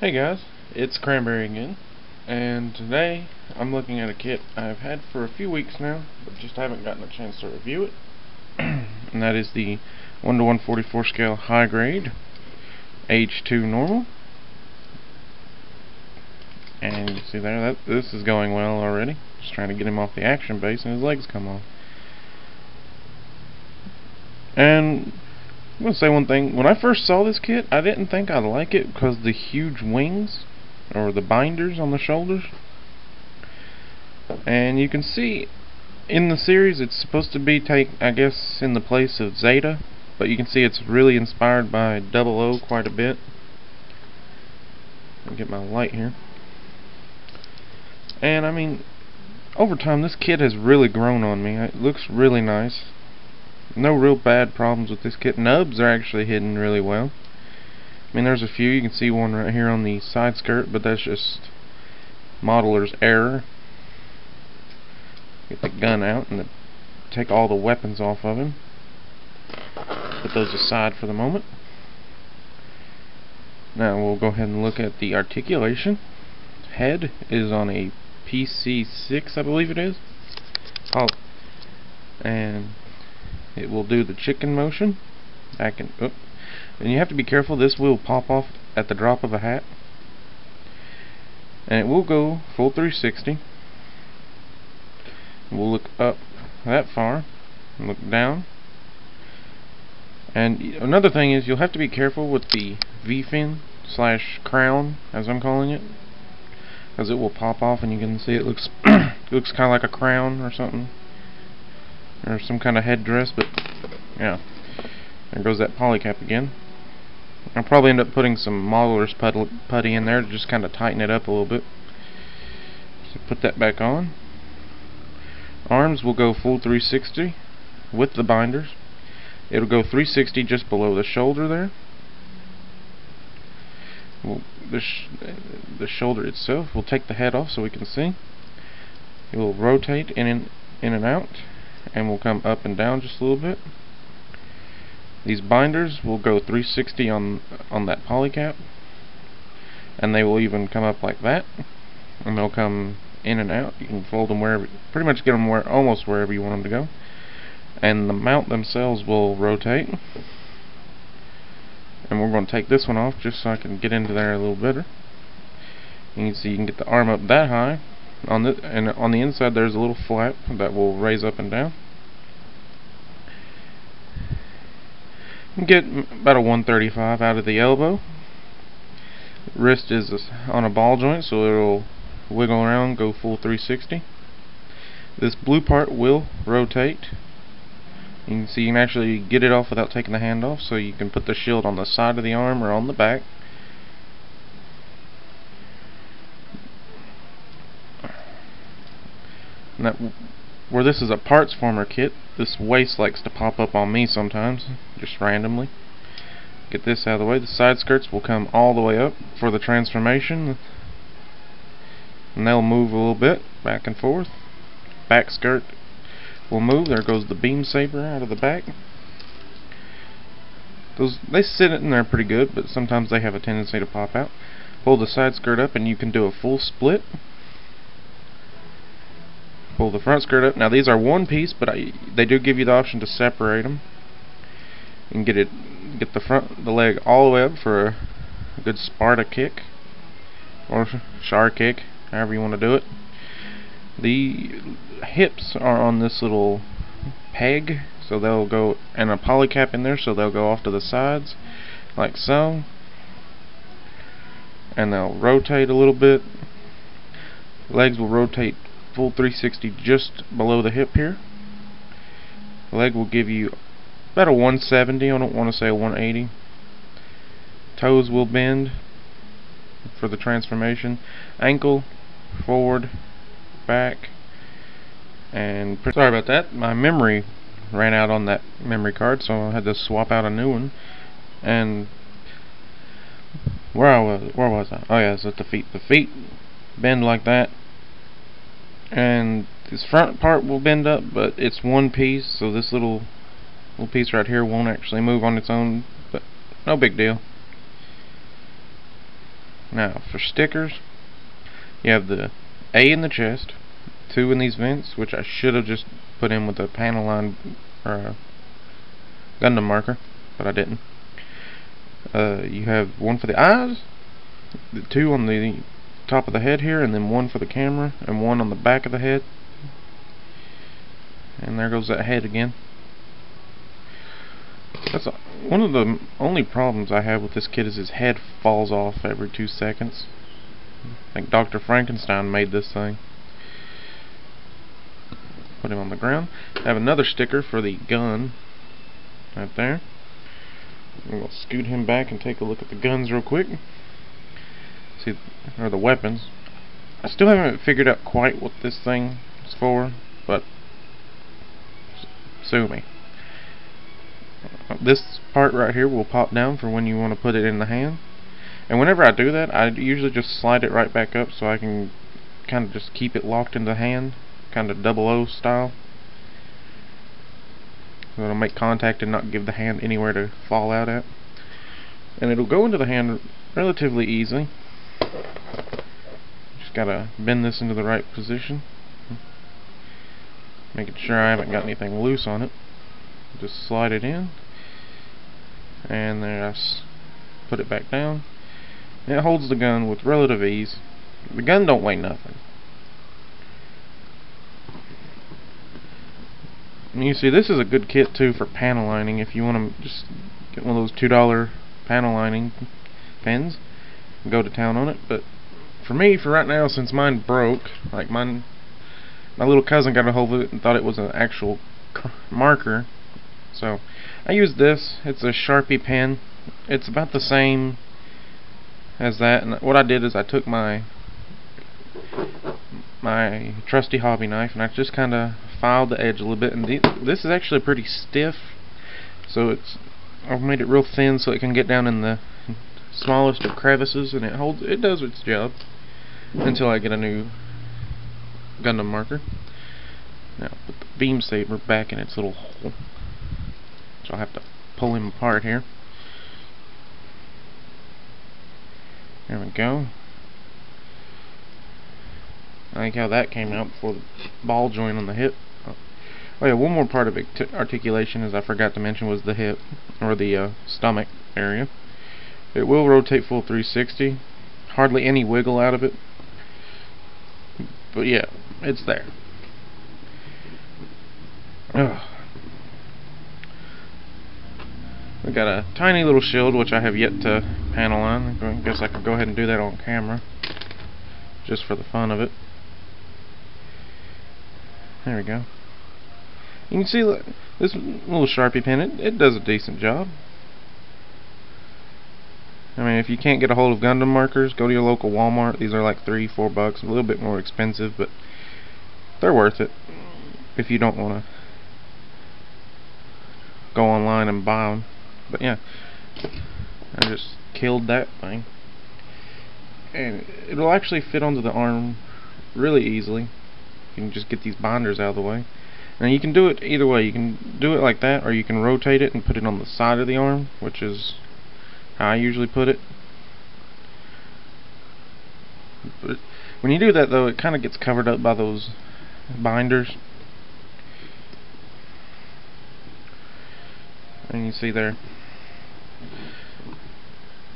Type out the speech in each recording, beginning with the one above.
Hey guys, it's Cranberry again, and today I'm looking at a kit I've had for a few weeks now, but just haven't gotten a chance to review it. And that is the 1:144 scale high grade, age 2 normal. And you see there, this is going well already. Just trying to get him off the action base and his legs come off. And I'm going to say one thing. When I first saw this kit, I didn't think I'd like it because the huge wings, or the binders on the shoulders. And you can see in the series it's supposed to be I guess in the place of Zeta, but you can see it's really inspired by 00 quite a bit. Let me get my light here. And I mean, over time this kit has really grown on me. It looks really nice. No real bad problems with this kit. Nubs are actually hidden really well. I mean, there's a few. You can see one right here on the side skirt, but that's just modeler's error. Get the gun out and take all the weapons off of him. Put those aside for the moment. Now we'll go ahead and look at the articulation. Head is on a PC6, I believe it is. And it will do the chicken motion back and up. And you have to be careful, this will pop off at the drop of a hat. And it will go full 360. We'll look up that far and look down. And another thing is you'll have to be careful with the V-fin / crown, as I'm calling it, because it will pop off and you can see it looks it looks kind of like a crown or something, or some kind of headdress. But yeah, there goes that polycap again. I'll probably end up putting some modeler's putty in there to just kind of tighten it up a little bit. So put that back on. Arms will go full 360 with the binders. It'll go 360 just below the shoulder there. The shoulder itself, we'll take the head off so we can see. It will rotate in and out, and will come up and down just a little bit. These binders will go 360 on that polycap, and they will even come up like that, and they'll come in and out. You can fold them wherever, pretty much get them almost wherever you want them to go. And the mount themselves will rotate. And we're going to take this one off just so I can get into there a little better. You can see you can get the arm up that high. And on the inside there's a little flap that will raise up and down. You get about a 135 out of the elbow. Wrist is on a ball joint, so it'll wiggle around, go full 360. This blue part will rotate. You can see you can actually get it off without taking the hand off, so you can put the shield on the side of the arm or on the back. And where this is a parts former kit, this waist likes to pop up on me sometimes, just randomly. Get this out of the way. The side skirts will come all the way up for the transformation, and they'll move a little bit back and forth. Back skirt will move. There goes the beam saber out of the back. They sit in there pretty good, but sometimes they have a tendency to pop out. Pull the side skirt up and you can do a full split. Pull the front skirt up. Now these are one piece, but they do give you the option to separate them. You can get the leg all the way up for a good Sparta kick or Char kick, however you want to do it. The hips are on this little peg, so they'll go, and a polycap in there, so they'll go off to the sides like so, and they'll rotate a little bit. Legs will rotate full 360 just below the hip here. The leg will give you about a 170, I don't want to say a 180. Toes will bend for the transformation. Ankle, forward, back, and sorry about that, my memory ran out on that memory card, so I had to swap out a new one. And where was I? Oh yeah, it's at the feet. The feet bend like that, and this front part will bend up, but it's one piece, so this little piece right here won't actually move on its own, but no big deal. Now for stickers, you have the A in the chest, 2 in these vents, which I should have just put in with a panel line or a Gundam marker, but I didn't. You have 1 for the eyes, the 2 on the top of the head here, and then 1 for the camera, and 1 on the back of the head. And there goes that head again. That's one of the only problems I have with this kit is his head falls off every 2 seconds. I think Dr. Frankenstein made this thing. Put him on the ground. I have another sticker for the gun right there. We'll scoot him back and take a look at the guns real quick. See, or the weapons. I still haven't figured out quite what this thing is for, but sue me. This part right here will pop down for when you want to put it in the hand. And whenever I do that, I usually just slide it right back up so I can kind of just keep it locked in the hand, kind of 00 style. So it'll make contact and not give the hand anywhere to fall out at. And it'll go into the hand relatively easily. Just gotta bend this into the right position, making sure I haven't got anything loose on it. Just slide it in, and then I put it back down. And it holds the gun with relative ease. The gun don't weigh nothing. And you see, this is a good kit too for panel lining. If you want to just get one of those $2 panel lining pens and go to town on it. But for me, for right now, since mine broke, like my little cousin got a hold of it and thought it was an actual marker. So I use this. It's a Sharpie pen. It's about the same as that. And what I did is I took my trusty hobby knife and I just kind of filed the edge a little bit. And this is actually pretty stiff. So I've made it real thin so it can get down in the smallest of crevices, and it does its job until I get a new Gundam marker. Now put the beam saber back in its little hole. So I'll have to pull him apart here. There we go. I like how that came out before the ball joint on the hip. Oh yeah, one more part of articulation, as I forgot to mention, was the hip, or the stomach area. It will rotate full 360. Hardly any wiggle out of it. But yeah, it's there. Ugh. We got a tiny little shield, which I have yet to panel on. I guess I could go ahead and do that on camera, just for the fun of it. There we go. You can see this little Sharpie pen, it does a decent job. I mean, if you can't get a hold of Gundam markers, go to your local Walmart. These are like $3-4 bucks, a little bit more expensive, but they're worth it if you don't want to go online and buy them. But yeah, I just killed that thing, and it'll actually fit onto the arm really easily. You can just get these binders out of the way. Now you can do it either way. You can do it like that, or you can rotate it and put it on the side of the arm, which is how I usually put it. But when you do that, though, it kind of gets covered up by those binders. And you see there,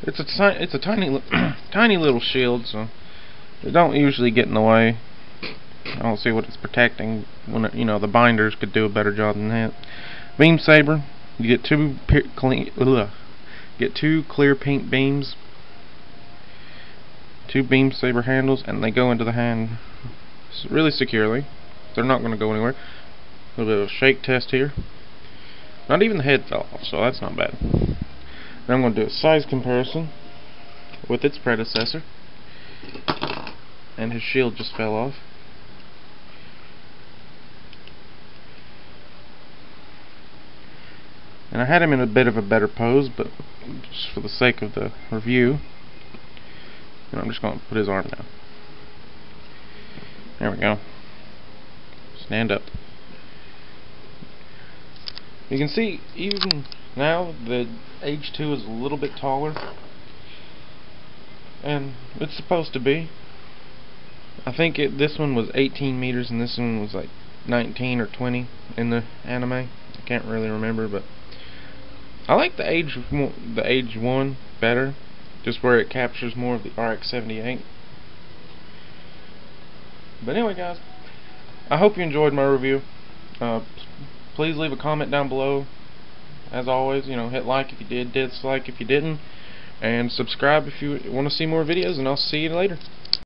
it's a tiny tiny little shield, so it don't usually get in the way. I don't see what it's protecting when the binders could do a better job than that. Beam saber, you get two clear pink beams, 2 beam saber handles, and they go into the hand really securely. They're not going to go anywhere. A little bit of a shake test here. Not even the head fell off, so that's not bad. Now I'm going to do a size comparison with its predecessor, and his shield just fell off. And I had him in a bit of a better pose, but just for the sake of the review, I'm just going to put his arm down. There we go. Stand up. You can see even now the H2 is a little bit taller. and it's supposed to be. I think this one was 18 meters and this one was like 19 or 20 in the anime. I can't really remember, but I like the age 1 better, just where it captures more of the RX-78. But anyway, guys, I hope you enjoyed my review. Please leave a comment down below. As always, hit like if you did, dislike if you didn't, and subscribe if you want to see more videos, and I'll see you later.